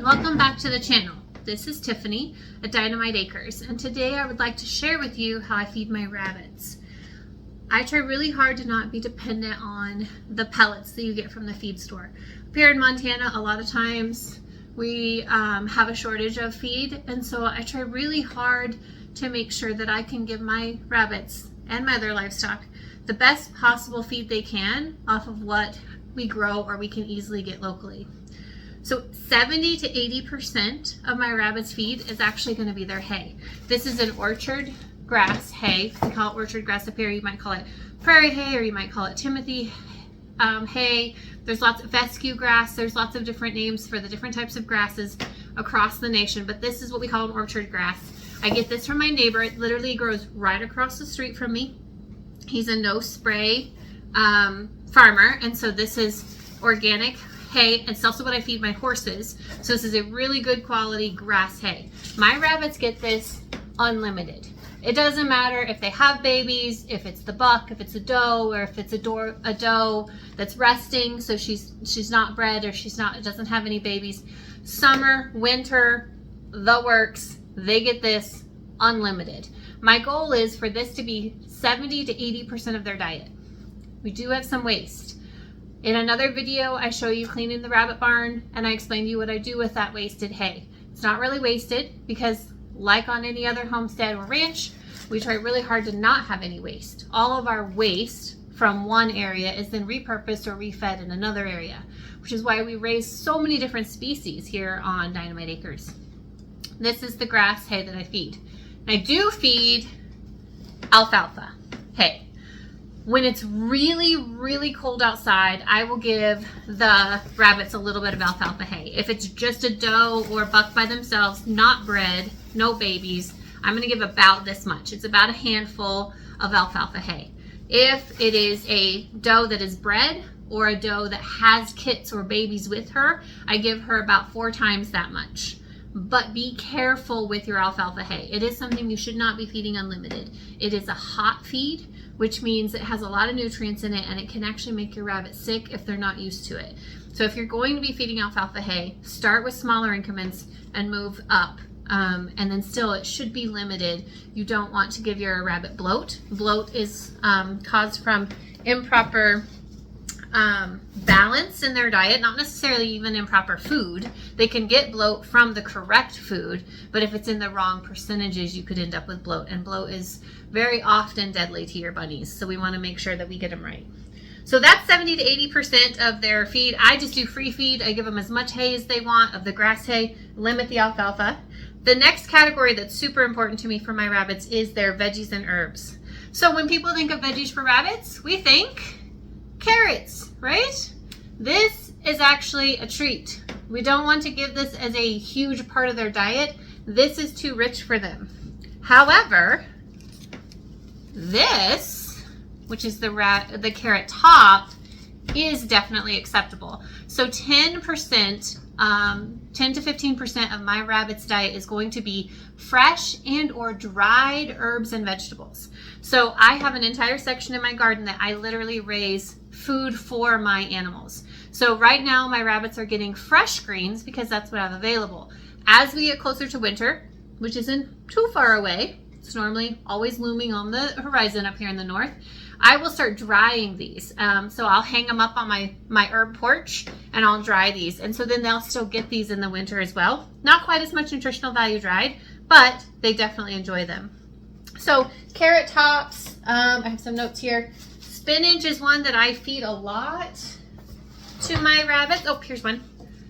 Welcome back to the channel. This is Tiffany at Dynamite-Acres, and today I would like to share with you how I feed my rabbits. I try really hard to not be dependent on the pellets that you get from the feed store. Up here in Montana, a lot of times we have a shortage of feed, and so I try really hard to make sure that I can give my rabbits and my other livestock the best possible feed they can off of what we grow or we can easily get locally. So 70 to 80% of my rabbits' feed is actually going to be their hay. This is an orchard grass hay. We call it orchard grass up here. You might call it prairie hay, or you might call it Timothy hay. There's lots of fescue grass. There's lots of different names for the different types of grasses across the nation, but this is what we call an orchard grass. I get this from my neighbor. It literally grows right across the street from me. He's a no spray farmer, and so this is organic hay. It's also what I feed my horses. So this is a really good quality grass hay. My rabbits get this unlimited. It doesn't matter if they have babies, if it's the buck, if it's a doe, or if it's a doe that's resting, so she's not bred, or doesn't have any babies. Summer, winter, the works, they get this unlimited. My goal is for this to be 70 to 80% of their diet. We do have some waste. In another video, I show you cleaning the rabbit barn, and I explain to you what I do with that wasted hay. It's not really wasted because, like on any other homestead or ranch, we try really hard to not have any waste. All of our waste from one area is then repurposed or refed in another area, which is why we raise so many different species here on Dynamite-Acres. This is the grass hay that I feed. And I do feed alfalfa hay. When it's really, really cold outside, I will give the rabbits a little bit of alfalfa hay. If it's just a doe or buck by themselves, not bred, no babies, I'm going to give about this much. It's about a handful of alfalfa hay. If it is a doe that is bred or a doe that has kits or babies with her, I give her about 4 times that much. But be careful with your alfalfa hay. It is something you should not be feeding unlimited. It is a hot feed, which means it has a lot of nutrients in it, and it can actually make your rabbit sick if they're not used to it. So if you're going to be feeding alfalfa hay, start with smaller increments and move up. And then still, it should be limited. You don't want to give your rabbit bloat. Bloat is caused from improper balance in their diet, not necessarily even improper food. They can get bloat from the correct food, but if it's in the wrong percentages, you could end up with bloat, and bloat is very often deadly to your bunnies, so we want to make sure that we get them right. So that's 70 to 80% of their feed. I just do free feed. I give them as much hay as they want of the grass hay, limit the alfalfa. The next category that's super important to me for my rabbits is their veggies and herbs. So when people think of veggies for rabbits, we think carrots, right? This is actually a treat. We don't want to give this as a huge part of their diet. This is too rich for them. However, this, which is the carrot top, is definitely acceptable. So 10 to 15% of my rabbit's diet is going to be fresh and or dried herbs and vegetables. So I have an entire section in my garden that I literally raise food for my animals. So right now my rabbits are getting fresh greens because that's what I have available. As we get closer to winter, which isn't too far away, it's normally always looming on the horizon up here in the north, I will start drying these. So I'll hang them up on my herb porch, and I'll dry these. And so then they'll still get these in the winter as well. Not quite as much nutritional value dried, but they definitely enjoy them. So carrot tops, I have some notes here. Spinach is one that I feed a lot to my rabbits. Oh, here's one.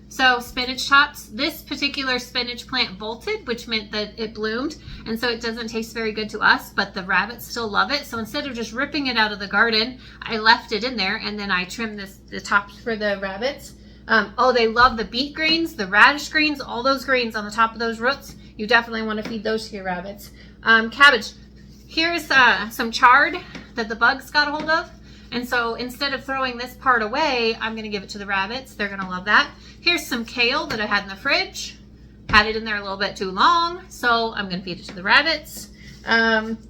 So spinach tops. This particular spinach plant bolted, which meant that it bloomed, and so it doesn't taste very good to us, but the rabbits still love it. So instead of just ripping it out of the garden, I left it in there, and then I trimmed the tops for the rabbits. Oh, they love the beet greens, the radish greens, all those greens on the top of those roots. You definitely want to feed those to your rabbits. Cabbage. Here's some chard that the bugs got a hold of. And so instead of throwing this part away, I'm going to give it to the rabbits. They're going to love that. Here's some kale that I had in the fridge. Had it in there a little bit too long, so I'm going to feed it to the rabbits.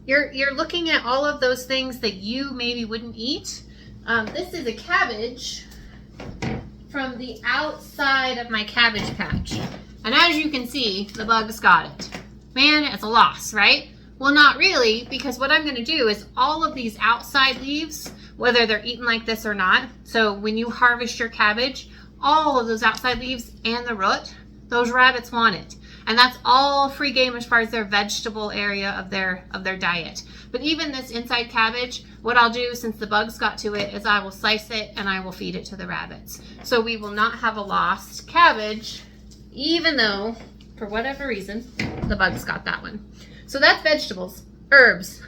You're looking at all of those things that you maybe wouldn't eat. This is a cabbage from the outside of my cabbage patch. And as you can see, the bugs got it. Man, it's a loss, right? Well, not really, because what I'm going to do is all of these outside leaves, whether they're eaten like this or not, so when you harvest your cabbage, all of those outside leaves and the root, those rabbits want it. And that's all free game as far as their vegetable area of their diet. But even this inside cabbage, what I'll do since the bugs got to it is I will slice it and I will feed it to the rabbits. So we will not have a lost cabbage, even though, for whatever reason, the bugs got that one. So that's vegetables. Herbs.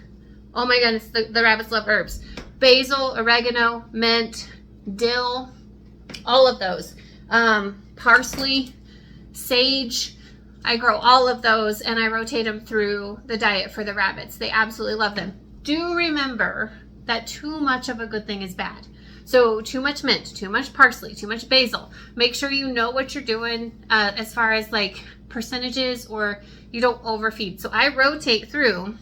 Oh my goodness, the rabbits love herbs. Basil, oregano, mint, dill, all of those. Parsley, sage. I grow all of those and I rotate them through the diet for the rabbits. They absolutely love them. Do remember that too much of a good thing is bad. So too much mint, too much parsley, too much basil. Make sure you know what you're doing as far as like percentages, or you don't overfeed. So I rotate through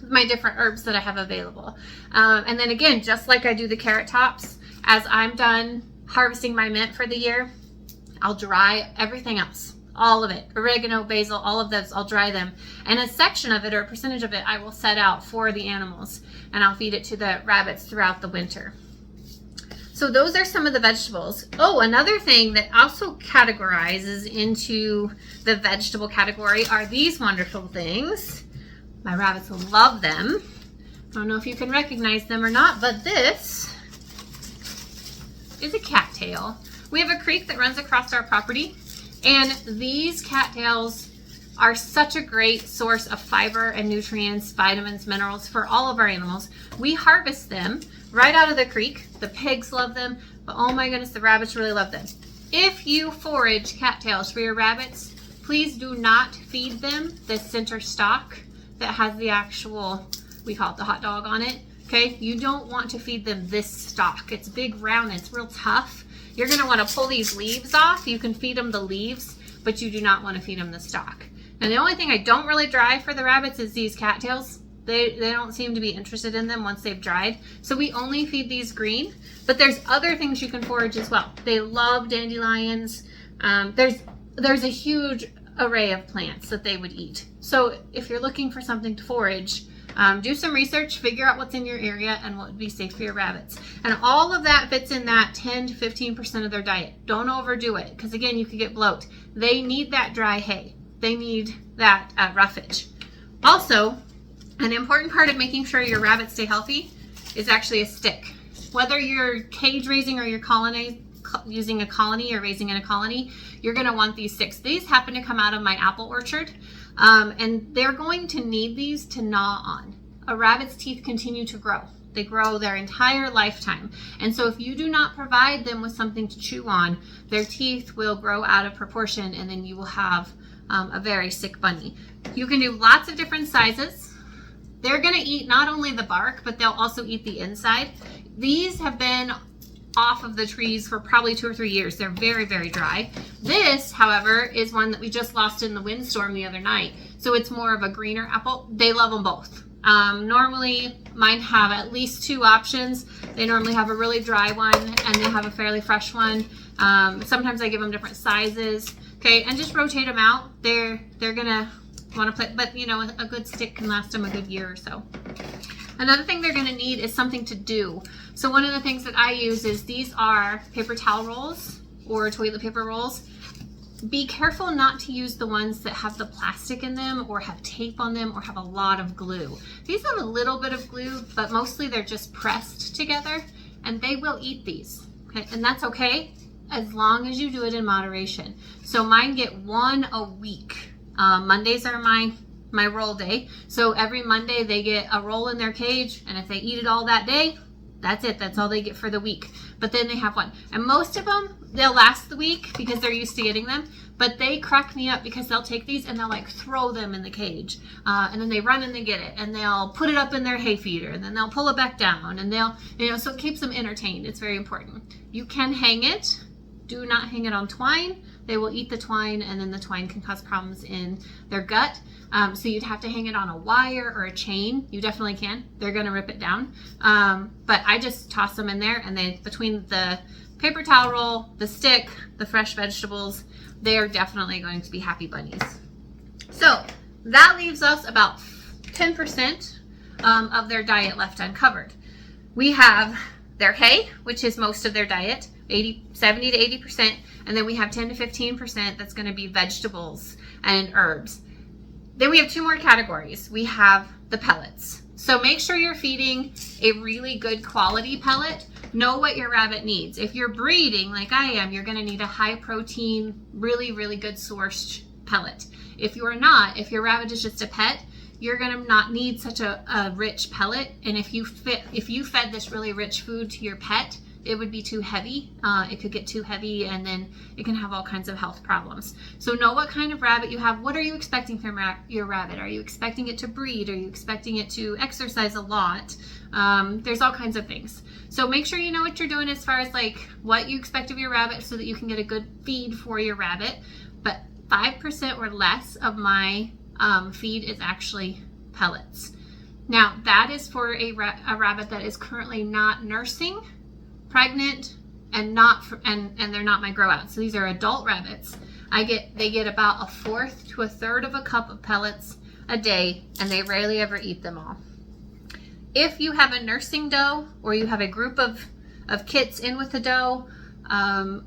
my different herbs that I have available. And then again, just like I do the carrot tops, as I'm done harvesting my mint for the year, I'll dry everything else. All of it, oregano, basil, all of those, I'll dry them. And a section of it or a percentage of it I will set out for the animals, and I'll feed it to the rabbits throughout the winter. So those are some of the vegetables. Oh, another thing that also categorizes into the vegetable category are these wonderful things. My rabbits will love them. I don't know if you can recognize them or not, but this is a cattail. We have a creek that runs across our property, and these cattails are such a great source of fiber and nutrients, vitamins, minerals for all of our animals. We harvest them right out of the creek. The pigs love them, but oh my goodness, the rabbits really love them. If you forage cattails for your rabbits, please do not feed them the center stalk that has the actual, we call it the hot dog on it. Okay, you don't want to feed them this stalk. It's big, round, it's real tough. You're going to want to pull these leaves off. You can feed them the leaves, but you do not want to feed them the stalk. And the only thing I don't really dry for the rabbits is these cattails. They don't seem to be interested in them once they've dried. So we only feed these green, but there's other things you can forage as well. They love dandelions. There's a huge array of plants that they would eat. So if you're looking for something to forage, do some research, figure out what's in your area and what would be safe for your rabbits. And all of that fits in that 10 to 15% of their diet. Don't overdo it, because again, you could get bloat. They need that dry hay. They need that roughage. Also, an important part of making sure your rabbits stay healthy is actually a stick. Whether you're cage raising or you're using a colony or raising in a colony, you're going to want these sticks. These happen to come out of my apple orchard, and they're going to need these to gnaw on. A rabbit's teeth continue to grow. They grow their entire lifetime. And so if you do not provide them with something to chew on, their teeth will grow out of proportion, and then you will have a very sick bunny. You can do lots of different sizes. They're going to eat not only the bark, but they'll also eat the inside. These have been off of the trees for probably 2 or 3 years. They're very, very dry. This, however, is one that we just lost in the windstorm the other night. So it's more of a greener apple. They love them both. Normally, mine have at least 2 options. They normally have a really dry one and they have a fairly fresh one. Sometimes I give them different sizes. Okay, and just rotate them out. They're gonna want to play, but you know, a good stick can last them a good year or so. Another thing they're going to need is something to do. So one of the things that I use is these are paper towel rolls or toilet paper rolls. Be careful not to use the ones that have the plastic in them or have tape on them or have a lot of glue. These have a little bit of glue, but mostly they're just pressed together, and they will eat these. Okay, and that's okay as long as you do it in moderation. So mine get 1 a week. Mondays are my roll day. So every Monday they get a roll in their cage, and if they eat it all that day, that's it. That's all they get for the week. But then they have 1. And most of them, they'll last the week because they're used to getting them. But they crack me up because they'll take these and they'll like throw them in the cage. And then they run and they get it. And they'll put it up in their hay feeder. And then they'll pull it back down. And they'll, so it keeps them entertained. It's very important. You can hang it. Do not hang it on twine. they will eat the twine, and then the twine can cause problems in their gut. So you'd have to hang it on a wire or a chain. You definitely can. They're going to rip it down. But I just toss them in there, and then between the paper towel roll, the stick, the fresh vegetables, they are definitely going to be happy bunnies. So that leaves us about 10% of their diet left uncovered. We have their hay, which is most of their diet, 70 to 80%, and then we have 10 to 15% that's going to be vegetables and herbs. Then we have two more categories. We have the pellets. So make sure you're feeding a really good quality pellet. Know what your rabbit needs. If you're breeding like I am, you're going to need a high protein, really, really good sourced pellet. If you're not, if your rabbit is just a pet, you're going to not need such a rich pellet. And if you fed this really rich food to your pet, it would be too heavy. It could get too heavy, and then it can have all kinds of health problems. So know what kind of rabbit you have. What are you expecting from your rabbit? Are you expecting it to breed? Are you expecting it to exercise a lot? There's all kinds of things. So make sure you know what you're doing as far as like what you expect of your rabbit so that you can get a good feed for your rabbit. But 5% or less of my feed is actually pellets. Now that is for a rabbit that is currently not nursing, pregnant, and they're not my grow out. So these are adult rabbits. They get about 1/4 to 1/3 of a cup of pellets a day, and they rarely ever eat them all. If you have a nursing doe, or you have a group of kits in with the doe,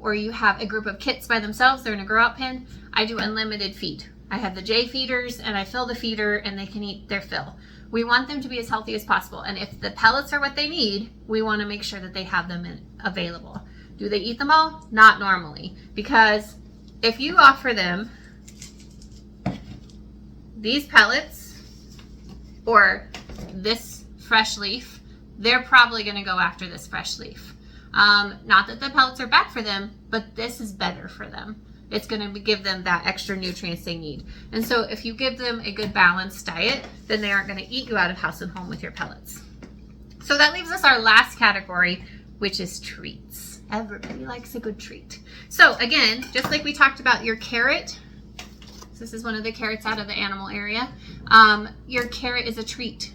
or you have a group of kits by themselves, they're in a grow out pen, I do unlimited feed. I have the J feeders, and I fill the feeder, and they can eat their fill. We want them to be as healthy as possible, and if the pellets are what they need, we want to make sure that they have them available. Do they eat them all? Not normally, because if you offer them these pellets or this fresh leaf, they're probably going to go after this fresh leaf. Not that the pellets are bad for them, but this is better for them. It's going to give them that extra nutrients they need. And so if you give them a good balanced diet, then they aren't going to eat you out of house and home with your pellets. So that leaves us our last category, which is treats. Everybody likes a good treat. So again, just like we talked about your carrot, so this is one of the carrots out of the animal area, your carrot is a treat.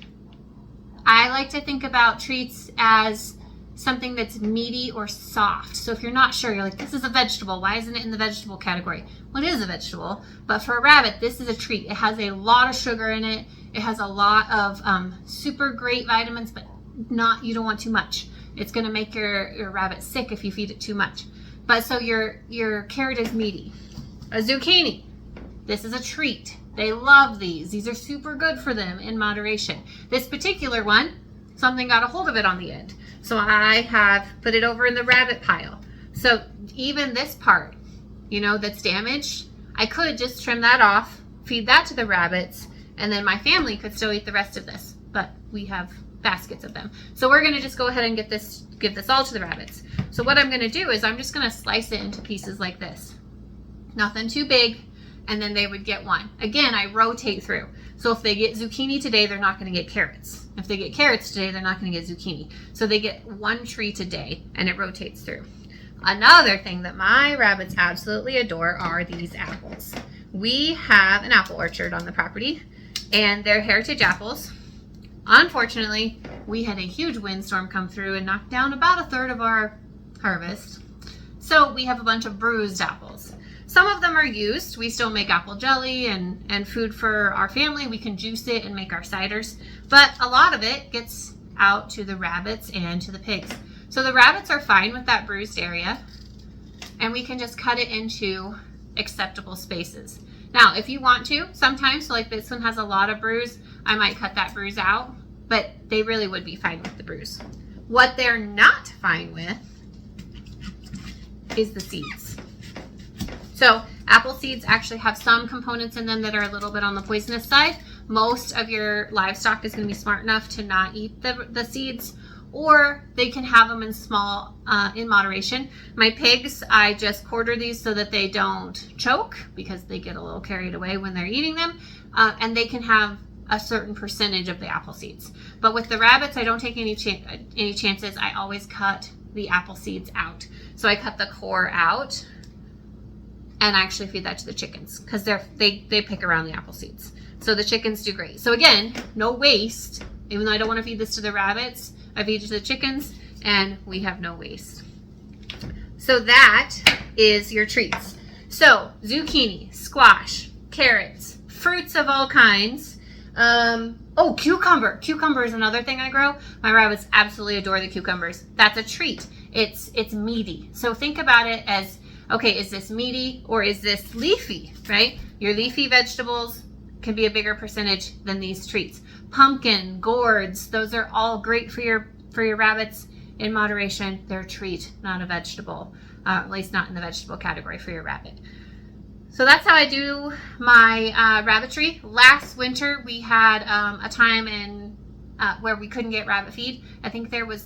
I like to think about treats as something that's meaty or soft. So if you're not sure, you're like, this is a vegetable. Why isn't it in the vegetable category? Well, it is a vegetable, but for a rabbit, this is a treat. It has a lot of sugar in it. It has a lot of super great vitamins, but you don't want too much. It's going to make your rabbit sick if you feed it too much. But so your carrot is meaty. A zucchini, this is a treat. They love these. These are super good for them in moderation. This particular one, something got a hold of it on the end. So I have put it over in the rabbit pile. So even this part, that's damaged, I could just trim that off, feed that to the rabbits, and then my family could still eat the rest of this. But we have baskets of them. So we're going to just go ahead and give this all to the rabbits. So what I'm going to do is I'm just going to slice it into pieces like this. Nothing too big, and then they would get one. Again, I rotate through. So if they get zucchini today, they're not going to get carrots. If they get carrots today, they're not going to get zucchini. So they get one treat a day, and it rotates through. Another thing that my rabbits absolutely adore are these apples. We have an apple orchard on the property, and they're heritage apples. Unfortunately, we had a huge windstorm come through and knock down about 1/3 of our harvest. So we have a bunch of bruised apples. Some of them are used. We still make apple jelly and food for our family. We can juice it and make our ciders. But a lot of it gets out to the rabbits and to the pigs. So the rabbits are fine with that bruised area. And we can just cut it into acceptable spaces. Now, if you want to, sometimes, so like this one has a lot of bruise, I might cut that bruise out. But they really would be fine with the bruise. What they're not fine with is the seeds. So apple seeds actually have some components in them that are a little bit on the poisonous side. Most of your livestock is going to be smart enough to not eat the seeds, or they can have them in moderation. My pigs, I just quarter these so that they don't choke because they get a little carried away when they're eating them, and they can have a certain percentage of the apple seeds. But with the rabbits, I don't take any chances. I always cut the apple seeds out. So I cut the core out. and I actually feed that to the chickens because they pick around the apple seeds. So the chickens do great. So again, no waste. Even though I don't want to feed this to the rabbits, I feed it to the chickens, and we have no waste. So that is your treats. So zucchini, squash, carrots, fruits of all kinds. Oh, cucumber. Cucumber is another thing I grow. My rabbits absolutely adore the cucumbers. That's a treat. It's meaty. So think about it as, okay, is this meaty or is this leafy, right? Your leafy vegetables can be a bigger percentage than these treats. Pumpkin, gourds, those are all great for your rabbits in moderation. They're a treat, not a vegetable, at least not in the vegetable category for your rabbit. So that's how I do my rabbitry. Last winter we had a time in where we couldn't get rabbit feed. I think it was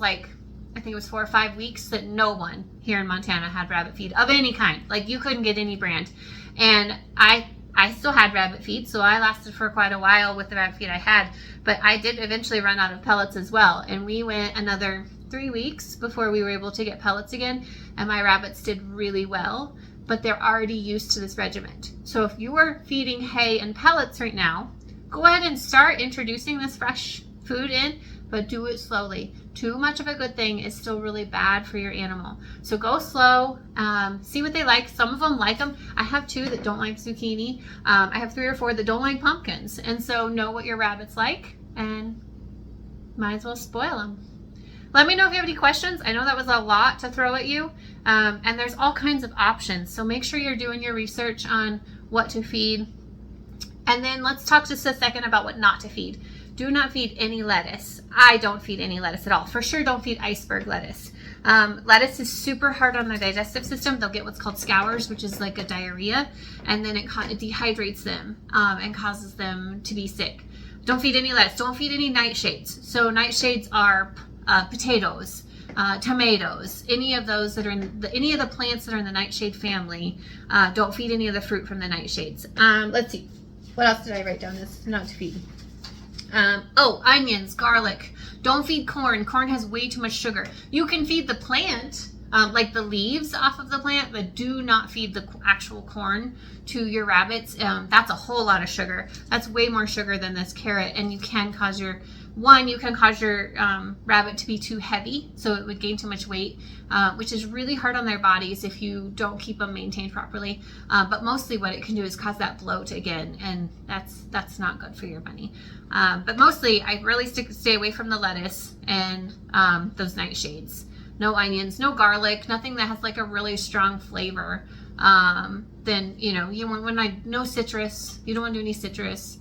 4 or 5 weeks that no one here in Montana had rabbit feed of any kind. Like you couldn't get any brand. And I still had rabbit feed, so I lasted for quite a while with the rabbit feed I had. But I did eventually run out of pellets as well. And we went another 3 weeks before we were able to get pellets again. And my rabbits did really well, but they're already used to this regiment. So if you are feeding hay and pellets right now, go ahead and start introducing this fresh food in, but do it slowly. Too much of a good thing is still really bad for your animal. So go slow, see what they like. Some of them like them. I have 2 that don't like zucchini. I have 3 or 4 that don't like pumpkins. And so know what your rabbits like and might as well spoil them. Let me know if you have any questions. I know that was a lot to throw at you. And there's all kinds of options. So make sure you're doing your research on what to feed. And then let's talk just a second about what not to feed. Do not feed any lettuce. I don't feed any lettuce at all. For sure, don't feed iceberg lettuce. Lettuce is super hard on their digestive system. They'll get what's called scours, which is like a diarrhea, and then it dehydrates them and causes them to be sick. Don't feed any lettuce. Don't feed any nightshades. So nightshades are potatoes, tomatoes, any of those that are in any of the plants that are in the nightshade family. Don't feed any of the fruit from the nightshades. Let's see. What else did I write down as not to feed? Onions, garlic. Don't feed corn. Corn has way too much sugar. You can feed the plant, like the leaves off of the plant, but do not feed the actual corn to your rabbits. That's a whole lot of sugar. That's way more sugar than this carrot, and you can cause your rabbit to be too heavy, so it would gain too much weight, which is really hard on their bodies if you don't keep them maintained properly. But mostly what it can do is cause that bloat again, and that's not good for your bunny. But mostly I really stay away from the lettuce and those nightshades. No onions, no garlic, nothing that has like a really strong flavor. Then no citrus. You don't want to do any citrus.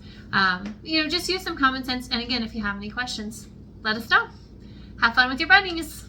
Just use some common sense. And again, if you have any questions, let us know. Have fun with your bunnies.